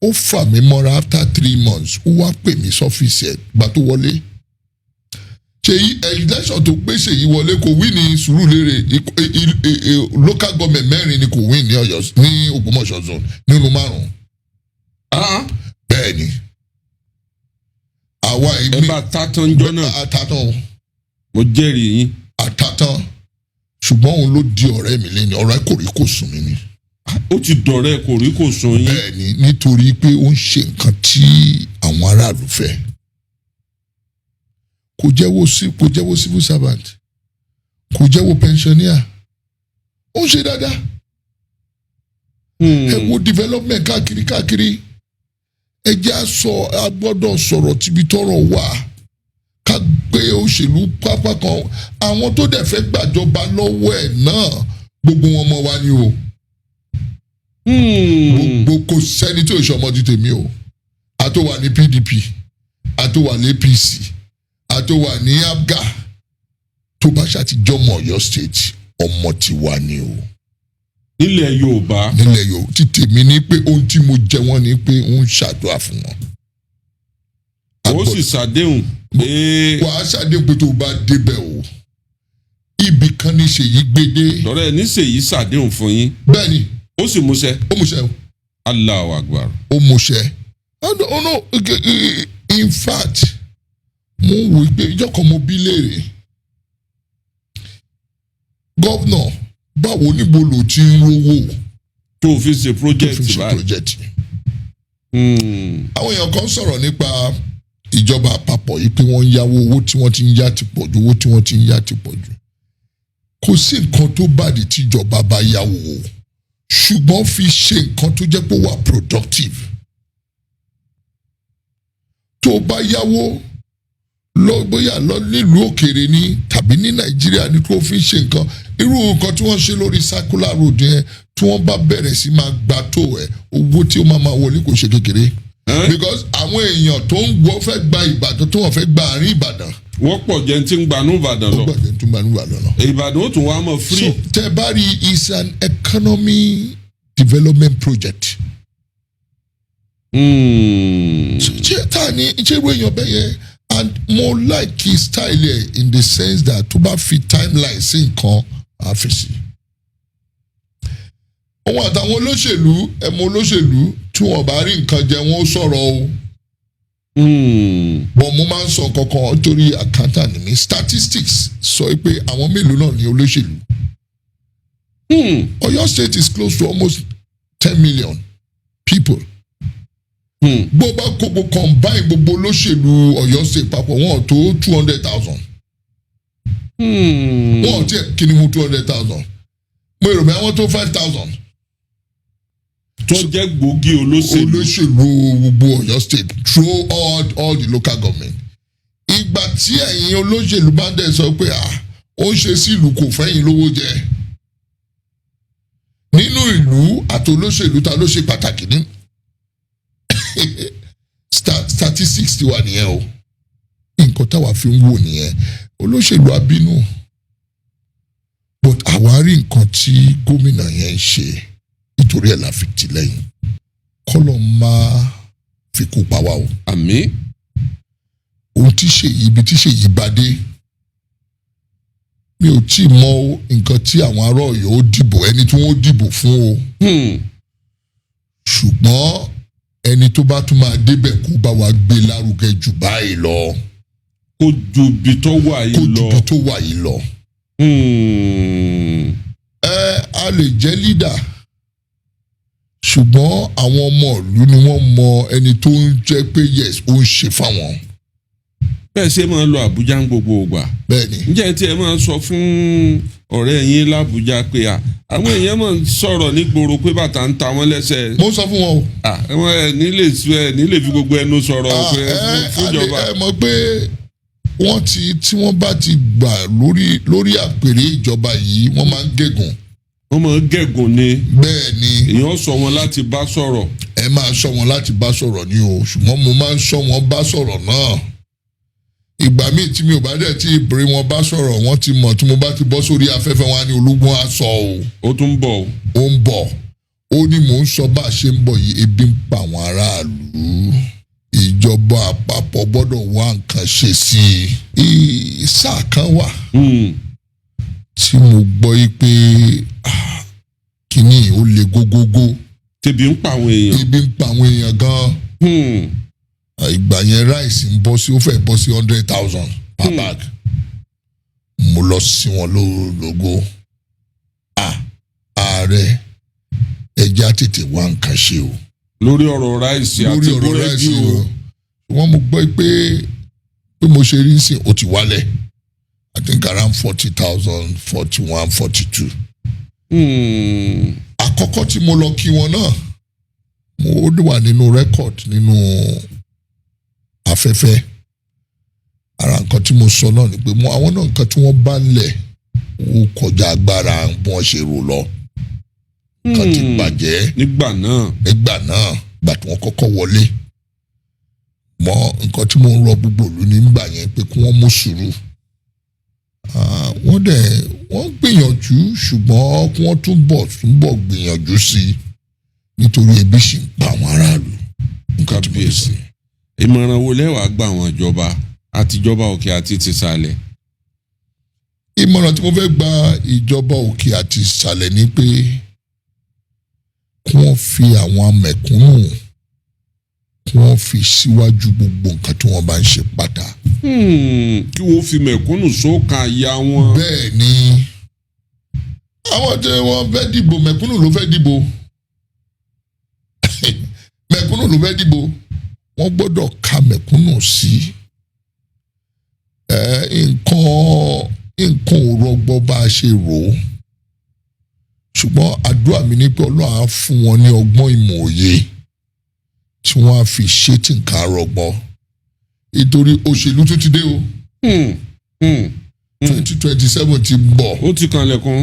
ó fà mí mọ́ra after 3 months ó wá pè mí sọ́fíìsì ẹ̀ gbà tó wọlé. Ṣèyí election tó gbé Ṣèyí wọlé kò wí ní Sùúrùlérè local government 4 ni kò wí ní Ọ̀yọ́ ní Ògbómọ̀ṣọ́ zone nínú 5. bẹ́ẹ̀ ni àwa ẹ bá tátán jọ náà. àtàtàn. mo jẹ́rìí yín. àtàtàn ṣùgbọ́n òun ló di ọ̀rẹ́ mi lẹ́ni ọ̀rẹ́ kò rí kò sùn mí ni. ó ti dọ̀rẹ́ kò rí kò sùn yín. bẹ́ẹ̀ ni nítorí pé ó ń ṣe nǹkan tí àwọn aráàlú fẹ́. kò jẹ́wọ́ civil servant kò jẹ́wọ́ pensioner ó ń ṣe dáadáa. ẹ wo development káàkiri ẹ jẹ́ a gbọ́dọ̀ sọ̀rọ̀ tíbi tọ́rọ̀ wà ká gbé òṣèlú pápá kan àwọn tó dẹ̀ fẹ́ gbàjọba lọ́wọ́ ẹ̀ náà gbogbo wọn mọ̀ wá ní o. gbogbo kò sẹ́ni tó ìṣọmọ ti tèmi o àtòwà ní PDP àtòwà ní APC àtòwà ní APGA tó bá ṣàtijọ́ mọ̀ Ọ̀yọ́ state ọmọ tiwa ni o. nílẹ̀ Yorùbá. ti tèmi ní pé ohun tí mo jẹ wọ́n ni pé ń ṣàdúrà fún wọn. ó sì ṣàdéhùn pé. wàá ṣàdéhùn pé tó bá débẹ̀ o ibì kan ní Ṣèyí gbédé. lọ́rẹ́ ní Ṣèyí ṣàdéhùn fún yín. bẹ́ẹ̀ni. ó sì múṣẹ. ó múṣẹ o. Allahu Akbar. ó múṣẹ. oh no in fact mo wò pé ìjọ kan mo bí léèrè gọ́vnọ̀ báwo níbo ló ti ń rówó. tó fi ṣe project báyìí. àwọn èèyàn kan sọ̀rọ̀ nípa ìjọba àpapọ̀ yìí pé wọ́n ń yáwó owó tí wọ́n ti ń yá ti pọ̀ ju owó tí wọ́n ti ń yá ti pọ̀ jù. kò sí nǹkan tó bàdí tí ìjọba bá yáwó o ṣùgbọ́n fi ṣe nǹkan tó jẹ́ pé wà productive. tó bá yáwó bóyá lọ nílùú òkèèrè ni tàbí ní Nàìjíríà ni kó fi ṣe nǹkan irú nǹkan tí wọ́n ṣe lórí circular road yẹn tí wọ́n bá bẹ̀rẹ̀ sí máa gba tó ẹ̀ owó tí ó máa wọlé kò ṣe kékeré. because àwọn èèyàn tó ń wọ́n fẹ́ gba Ìbàdàn tó wọ́n fẹ́ gba àárín Ìbàdàn. wọ́n pọ̀ jẹ́ tí ń gbanú Ìbàdàn lọ. wọ́n gbà jẹ́ tí ń gbanú Ìbàdàn lọ. Ìbàdàn ó tún wá mọ̀ free. so tẹ bá rí is an economy development project. ṣé ta ni ṣé irú èèyàn bẹ́ẹ̀ yẹn and mo like his style here in the sense that tó bá fi timeline sí nǹkan àfẹsí. òun àtàwọn olóṣèlú ẹ̀mọ olóṣèlú tí wọ́n bá rí nǹkan jẹ wọ́n ó sọ̀rọ̀ o. bọ́n mo máa ń sọ kankan nítorí accountant mi statistics sọ pé àwọn mélòó náà ní olóṣèlú. Ọ̀yọ́ state is close to almost 10 million people. bó bá kókó combine gbogbo olóṣèlú Ọ̀yọ́ state papọ̀ wọ́n tó 200,000. wọ́n ti kí ni mo 200,000 mo rò pé àwọn tó 5,000. tó jẹ́ gbòógì olóṣèlú gbogbo Ọ̀yọ́ state through all the local government. ìgbà tí ẹ̀yin olóṣèlú bá dẹ̀ sọ pé ó ń ṣe sí ìlú kò fẹ́yìn lówó jẹ nínú ìlú àti olóṣèlú ta ló ṣe pàtàkì ní statistics ti wà nìyẹn o nǹkan táwa fi ń wò nìyẹn olóṣèlú abínú but àwa rí nǹkan tí gómìnà yẹn ń ṣe nítorí ẹ̀ la fi tì lẹ́yìn kọ́lọ̀ máa fi kú pa wá o. àmín. ohun tí Ṣèyí ibi tí Ṣèyí bá dé mi ò tí ì mọ nǹkan tí àwọn ará Ọ̀yọ́ ó dìbò ẹni tí wọ́n ó dìbò fún o. ṣùgbọ́n ẹni tó bá tún máa débẹ̀ kó bá wa gbé lárugẹ jù báyìí lọ. kó ju ibi tó wà yìí lọ. kó ju ibi tó wà yìí lọ. A lè jẹ́ leader ṣùgbọ́n àwọn ọmọ ìlú ni wọ́n mọ ẹni tó ń jẹ́ pé yes ó ń ṣe fáwọn. bẹ́ẹ̀ ṣe máa ń lọ Àbújá ń gbogbo ògbà. bẹ́ẹ̀ni. ǹjẹ́ tí ẹ máa sọ fún ọ̀rẹ́ yín l'Àbújá pé àwọn èèyàn máa ń sọ̀rọ̀ nígboro pé bàtà ń ta wọ́n lẹ́sẹ̀. mo sọ fún wọn o. àwọn nílé fi gbogbo ẹnu sọ̀rọ̀ pé fúnjọba. ẹ mọ̀ pé tí wọ́n bá ti gbà lórí àpèrè ìjọba yìí wọ́n máa ń gégùn. wọ́n máa ń gégùn ni. bẹ́ẹ̀ ni. èèyàn sọ wọn láti bá sọ̀rọ̀. ẹ máa sọ wọn láti bá sọ̀rọ̀ ni o ṣùgbọ́n mo máa ń sọ wọn bá sọ̀rọ̀ náà. ìgbà míì tí mi ò bá dẹ̀ tí ìbèrè wọn bá sọ̀rọ̀ wọ́n ti mọ̀ tí mo bá ti bọ́ sórí afẹ́fẹ́ wọn á ní Olúgbọ́n á sọ o. ó tún ń bọ̀ o. ó ń bọ̀ ó ní mò ń sọ bá a ṣe ń bọ̀ yìí ebi ń pa àwọn aráàlú ìjọba àpapọ̀ gbọ́dọ̀ wá nǹkan ṣe sí i. sáà kan wà tí mo gbọ́ yìí pé kínní ó le gógógó. tẹ̀bí ń pa àwọn èèyàn. ebi ń pa àwọn èèyàn gan-an. ìgbà yẹn ráìsì ń bọ́ sí ó fẹ́ bọ́ sí 100,000 per bag. mo lọ sí wọn lógo. ààrẹ ẹja tètè wá nǹkan ṣe o. lórí ọ̀rọ̀ ráìsì àti búrẹ́dì o. wọ́n mo gbọ́ pé mo ṣe rí sí ó ti wálẹ̀. I think around 40,000, 41, 42. Àkọ́kọ́ tí mo lọ kí wọn náà, mo wà nínú record nínú afẹ́fẹ́. Ara nǹkan tí mo sọ náà ni pé àwọn náà nǹkan tí wọ́n bá ń lẹ̀ ó kọjá agbára bí wọ́n ṣe rò lọ. Nǹkan ti bàjẹ́. Nígbà náà. Gbà tí wọ́n kọ́kọ́ wọlé. Nǹkan tí mo ń rọ gbogbo ìlú nígbà yẹn pé kí wọ́n mú sùúrù. Wọ́n gbìyànjú ṣùgbọ́n kí wọ́n túbọ̀ gbìyànjú sí i nítorí ebi ṣì ń pa àwọn aráàlú. nǹkan tí mo lè ṣe. ìmọ̀ràn wo lẹ́wàá gbà àwọn ìjọba àtijọba òkè àti tìsàlẹ̀? ìmọ̀ràn tí mo fẹ́ gba ìjọba òkè àti ìsàlẹ̀ ni pé kí wọ́n fi àwọn mẹ̀kúnnù kí wọ́n fi síwájú gbogbo nǹkan tí wọ́n bá ń ṣe pátá. kí wọ́n fi mẹ̀kúnnù sókàn àyà wọn. bẹ́ẹ̀ ni àwọn tí wọ́n fẹ́ dìbò mẹ̀kúnnù ló fẹ́ dìbò mẹ̀kúnnù ló fẹ́ dìbò wọ́n gbọ́dọ̀ ka mẹ̀kúnnù sí nǹkan ò rọgbọ bá a ṣe rò ó ṣùgbọ́n àdúrà mi ní pé Ọlọ́run á fún wọn ní ọgbọ́n ìmọ̀ òye tí wọ́n á fi ṣe tí nǹkan rọgbọ nítorí òṣèlú tún ti dé o 2027 ti bọ̀. ó ti kanlẹ̀kùn.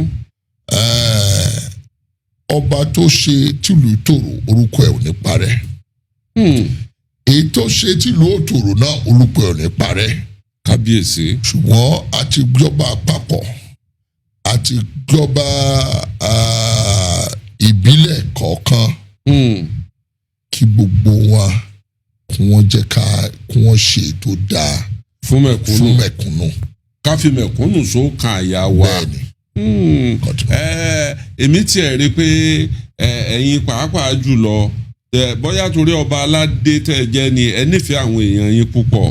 ọba tó ṣe tìlú tòrò orúkọ ẹ̀ ò ní parẹ́. èyí tó ṣe tìlú òtòrò náà orúkọ ẹ̀ ò ní parẹ́. kábíyèsí. ṣùgbọ́n àti ìjọba àpapọ̀ àti ìjọba ìbílẹ̀ kọ̀ọ̀kan kí gbogbo wa kí wọ́n jẹ́ kí wọ́n ṣe tó dáa fún mẹ̀kúnnù. ká fi mẹ̀kúnnù sókàn àyà wa. bẹ́ẹ̀ni. èmi tiẹ̀ rí i pé ẹ̀yin pàápàá jùlọ bóyá torí ọba aládé tẹ̀ jẹ́ ni ẹ nífẹ̀ẹ́ àwọn èèyàn yín púpọ̀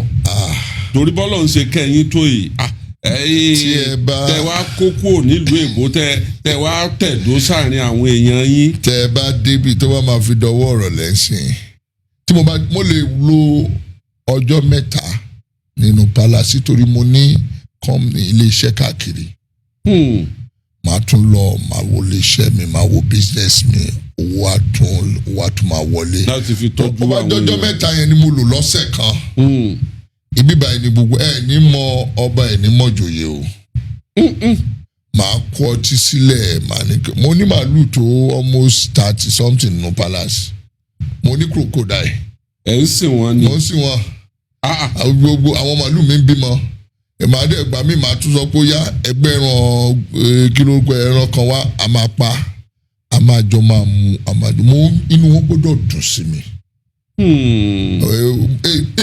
torí bọ́lọ̀ ń ṣe kẹ́yìn tó yìí tẹ wá kókó nílùú èbó tẹ wá tẹ̀dó sáàrin àwọn èèyàn yín. tẹ bá débi tó bá máa fi dọwọ́ ọ̀rọ̀ lẹ́sìn tí mo lè lo ọjọ́ 3 nínú palace torí mo ní company iléeṣẹ́ káàkiri. màá tún lọ màá wo iléeṣẹ́ mi màá wo business mi owó àtún máa wọlé. láti fi tọ́jú àwọn èèyàn. ọjọ́ 3 yẹn ni mo lò lọ́sẹ̀ kan. ibi báyìí ni gbogbo ẹ̀ ní mọ ọba ẹ̀ ní mọ̀jòyè o. màá kó ọtí sílẹ̀ mo ní màálù tó almost 30 something no palace mo ní crocodile. ẹ̀ ń sìn wọ́n ni. mo ń sìn wọn. gbogbo àwọn màálù mi ń bímọ ìmàdé ẹgbà mi màá tún sọ pé ó yá ẹgbẹ́ ẹran kan wá a máa pa a máa jọ máa mu a máa jọ inú wọn gbọ́dọ̀ dùn sí mi.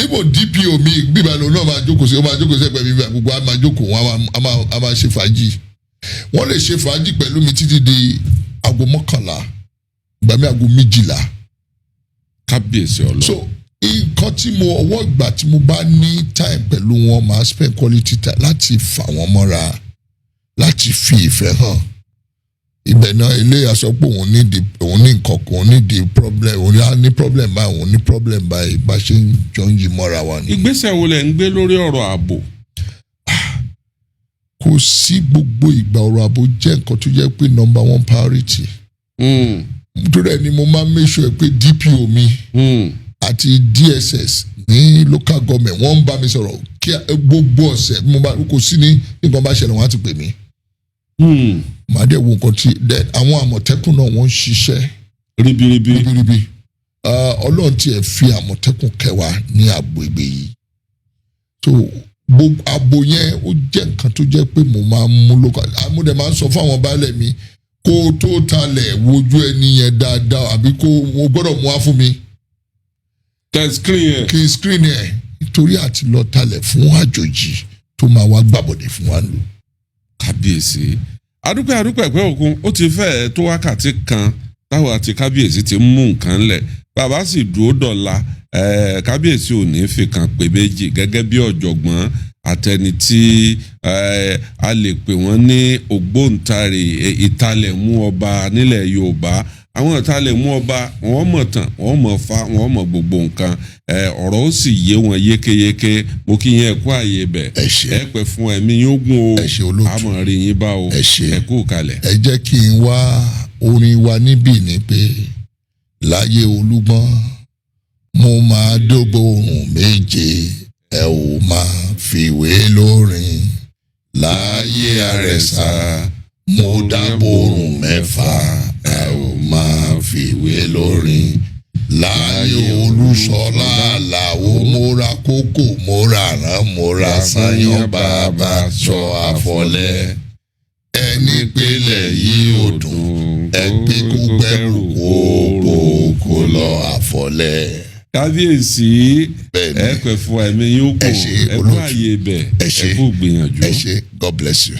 ibo DPO mi bíbá lòun náà máa jókòó sí ẹgbẹ́ mi bíbá gbogbo a máa jókòó wọn a máa ṣe fàájì wọ́n lè ṣe fàájì pẹ̀lú mi títí di aago 11 ìgbà mi aago 12. kábíyèsí ọlọ́run. so nǹkan tí ọwọ́ ìgbà tí mo bá ní time pẹ̀lú wọn máa spend quality time láti fà wọ́n mọ́ra láti fi ìfẹ́ hàn. ibẹ̀ náà ilé àsọpọ̀ òun ní nǹkan kan òun ní di problem òun á ní problem báyìí òun ní problem báyìí bá ṣe ń jọ ń yí mọ́ra wa ni. ìgbésẹ̀ wo lẹ̀ ń gbé lórí ọ̀rọ̀ ààbò? kò sí gbogbo ìgbà ọ̀rọ̀ ààbò jẹ́ nǹkan tó jẹ́ pé number 1 priority. nítorí ẹni mo máa ń make sure pé DPO mi àti DSS ní local government wọ́n ń bá mi sọ̀rọ̀ kí gbogbo ọ̀sẹ̀ kò sí ní nǹkan bá ṣẹlẹ̀ wọ́n á ti pè mí. màá dẹ̀ wo nǹkan tí àwọn àmọ̀tẹ́kùn náà wọ́n ń ṣiṣẹ́ ribiribi. ọlọ́run tiẹ̀ fi àmọ̀tẹ́kùn kẹwàá ní agbègbè yìí. so gbogbo abo yẹn ó jẹ́ nǹkan tó jẹ́ pé mo máa ń mú local mo dẹ̀ máa ń sọ fún àwọn baálẹ̀ mi kó tó talẹ̀ wojú ẹni yẹn dáadáa àbí kó o gbọ́dọ̀ mú wá fún mi. kí n screen ẹ̀ nítorí àti lọ talẹ̀ fún àjòjì tó máa wá gbàbọ̀dẹ̀ fún wa lò. kábíyèsí adúpẹ́ pé òkun ó ti fẹ́ẹ̀ tó wákàtí kan táwọn àti kábíyèsí ti mú nǹkan lẹ̀ bàbá sì dúró dọ̀la kábíyèsí ò ní fi kan pé méjì gẹ́gẹ́ bí ọ̀jọ̀gbọ́n àtẹni tí a lè pè wọ́n ní ògbóǹtarì ìtalẹ̀mú ọba nílẹ̀ Yorùbá àwọn ìtalẹ̀mú ọba wọ́n mọ̀ tán wọ́n mọ̀ fa wọ́n mọ̀ gbogbo nǹkan ọ̀rọ̀ ó sì yé wọn yékéyéké mo kí yẹn kú àyè bẹ̀ ẹ pẹ́ fún ẹ̀mí yín ogun o àmọ̀ rí yín bá o ẹ kú kalẹ̀. ẹ jẹ́ kí n wá orin wa níbí ni pé láyé Olúgbọ́n mo máa dógbò ohùn méje ẹ ò máa fìwé lórin láyé Àrẹ̀sà mo dábò ohùn mẹ́fà ẹ ò máa fìwé lórin láyé Olúṣọlá Àlàó mo ra kókò mo ra rán mo ra sáyán bàbá sọ àfọlẹ́ ẹni pélé yìí ò dùn ẹgbẹ́ kó gbẹ́rù kó lọ àfọlẹ́. kábíyèsí ẹ pẹ́ fún ẹ̀mí yóò kó ẹ kú àyè bẹ̀ ẹ kú gbìyànjú. ẹ ṣé God bless you.